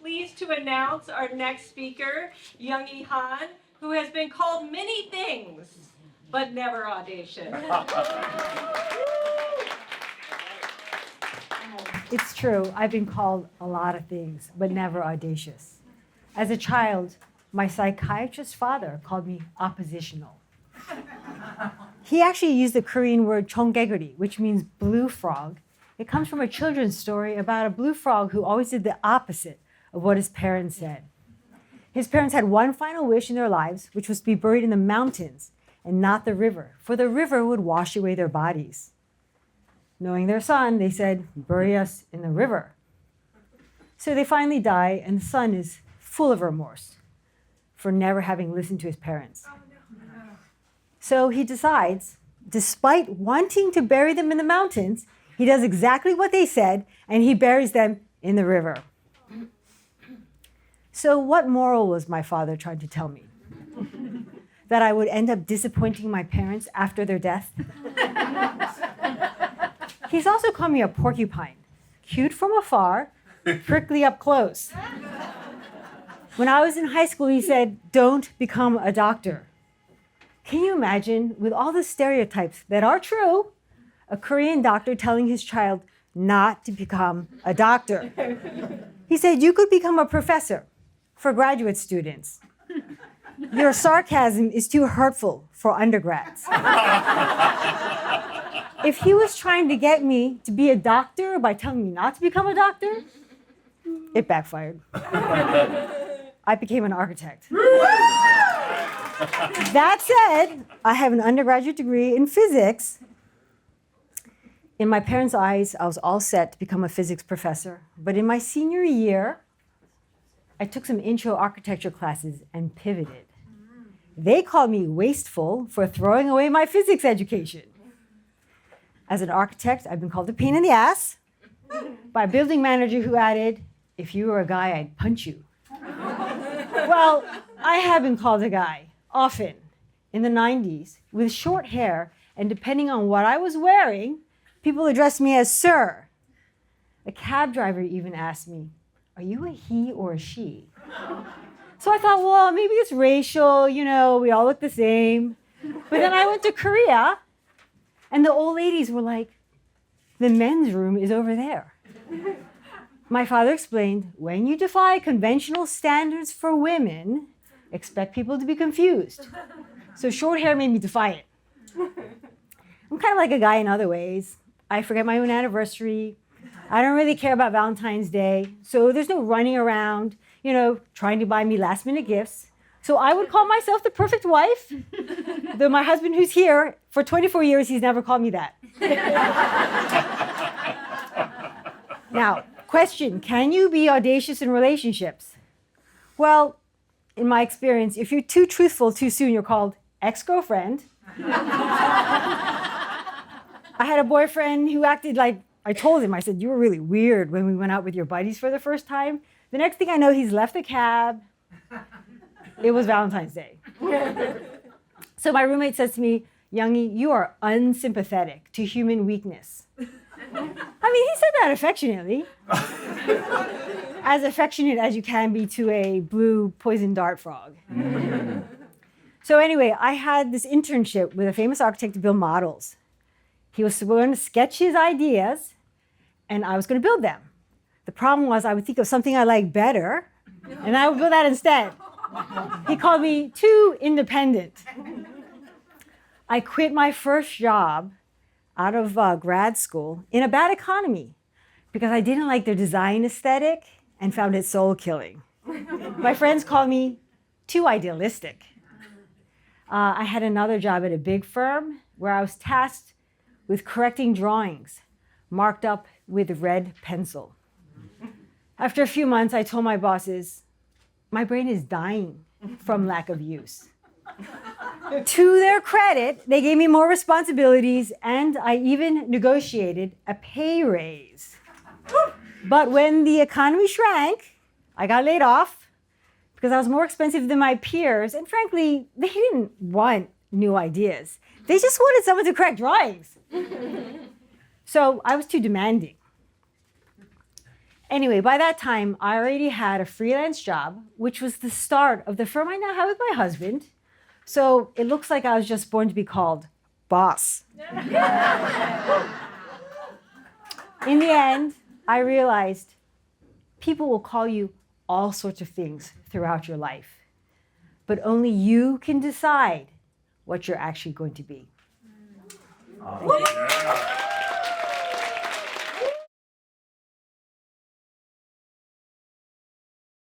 pleased to announce our next speaker, Yungie Hahn, who has been called many things, but never audacious. It's true. I've been called a lot of things, but never audacious. As a child, my psychiatrist's father called me oppositional. He actually used the Korean word 청개구리, which means blue frog. It comes from a children's story about a blue frog who always did the opposite of what his parents said. His parents had one final wish in their lives, which was to be buried in the mountains and not the river, for the river would wash away their bodies. Knowing their son, they said, "Bury us in the river." So they finally die, and the son is full of remorse for never having listened to his parents. So he decides, despite wanting to bury them in the mountains, he does exactly what they said, and he buries them in the river. So what moral was my father trying to tell me? That I would end up disappointing my parents after their death? He's also called me a porcupine, cute from afar, prickly up close. When I was in high school, he said, "Don't become a doctor." Can you imagine, with all the stereotypes that are true, a Korean doctor telling his child not to become a doctor? He said, "You could become a professor for graduate students. Your sarcasm is too hurtful for undergrads." If he was trying to get me to be a doctor by telling me not to become a doctor, it backfired. I became an architect. That said, I have an undergraduate degree in physics. In my parents' eyes, I was all set to become a physics professor. But in my senior year, I took some intro architecture classes and pivoted. They called me wasteful for throwing away my physics education. As an architect, I've been called a pain in the ass by a building manager who added, "If you were a guy, I'd punch you." Well, I have been called a guy, often, in the 90s, with short hair, and depending on what I was wearing, people addressed me as sir. A cab driver even asked me, "Are you a he or a she?" So I thought, well, maybe it's racial, we all look the same. But then I went to Korea, and the old ladies were like, "The men's room is over there." My father explained, when you defy conventional standards for women, expect people to be confused. So short hair made me defy it. I'm kind of like a guy in other ways. I forget my own anniversary. I don't really care about Valentine's Day. So there's no running around, trying to buy me last-minute gifts. So I would call myself the perfect wife. Though my husband, who's here, for 24 years, he's never called me that. Now, question, can you be audacious in relationships? Well, in my experience, if you're too truthful too soon, you're called ex-girlfriend. I had a boyfriend who acted like, I told him, I said, "You were really weird when we went out with your buddies for the first time." The next thing I know, he's left the cab. It was Valentine's Day. So my roommate says to me, "Yungie, you are unsympathetic to human weakness." I mean, he said that affectionately. As affectionate as you can be to a blue poison dart frog. So anyway, I had this internship with a famous architect to build models. He was going to sketch his ideas, and I was going to build them. The problem was I would think of something I liked better, and I would build that instead. He called me too independent. I quit my first job out of grad school in a bad economy because I didn't like their design aesthetic and found it soul-killing. My friends called me too idealistic. I had another job at a big firm where I was tasked with correcting drawings marked up with red pencil. After a few months, I told my bosses, "My brain is dying from lack of use." To their credit, they gave me more responsibilities, and I even negotiated a pay raise. But when the economy shrank, I got laid off because I was more expensive than my peers, and frankly, they didn't want new ideas. They just wanted someone to correct drawings. So I was too demanding. Anyway, by that time, I already had a freelance job, which was the start of the firm I now have with my husband. So it looks like I was just born to be called boss. In the end, I realized people will call you all sorts of things throughout your life, but only you can decide what you're actually going to be. Yeah.